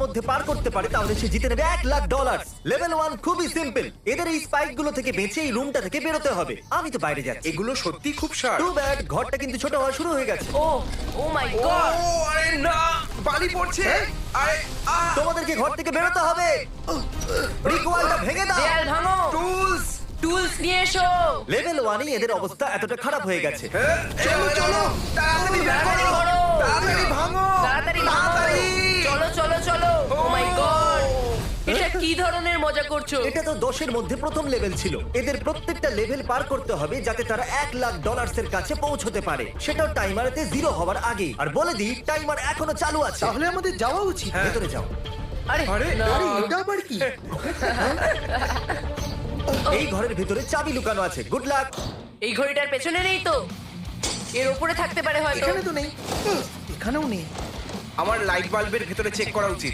মধ্যে পার করতে পারে তাহলে সে জিতে নেবে $1,00,000। লেভেল 1 খুবই সিম্পল। এদের এই স্পাইক গুলো থেকে বেঁচে এই রুমটা থেকে বেরোতে হবে। আমি তো বাইরে যাচ্ছি। এগুলো সত্যি খুব শার্প। টু ব্যাড, ঘরটা কিন্তু ছোট হওয়া শুরু হয়ে গেছে। ও ও মাই ও গড! আরে না, বালি পড়ছে। আরে তোমাদেরকে ঘর থেকে বেরোতে হবে। ব্রিক ওয়ালটা ভেঙে দাও। দেয়াল ভাঙো! টুলস। টুলস নিয়ে এসো! লেভেল 1 এদের অবস্থা এতটা খারাপ হয়ে গেছে। চলো চলো, তাড়াতাড়ি তাড়াতাড়ি ভাঙো, করো! তাড়াতাড়ি ভাঙো, তাড়াতাড়ি ভাঙো! তাড়াতাড়ি। চলো চলো চলো! ও মাই গড! এটা কি ধরনের মজা করছো? এটা তো 10 এর মধ্যে প্রথম লেভেল ছিল। এদের প্রত্যেকটা লেভেল পার করতে হবে যাতে তারা $1,00,000 এর কাছে পৌঁছতে পারে, সেটাও টাইমারেতে 0 হওয়ার আগে। আর বলে দিই, টাইমার এখনো চালু আছে। তাহলে আমাদের যাওয়া উচিত। ভেতরে যাও। আরে আরে, না! আরে এটা আবার কি? এই ঘরের ভিতরে চাবি লুকানো আছে। Good luck. এই ঘড়িটার পেছনে নেই তো? এর উপরে থাকতে পারে হয়তো। এখানে তো নেই। এখানেও নেই। আমার লাইট বাল্বের ভেতরে চেক করা উচিত।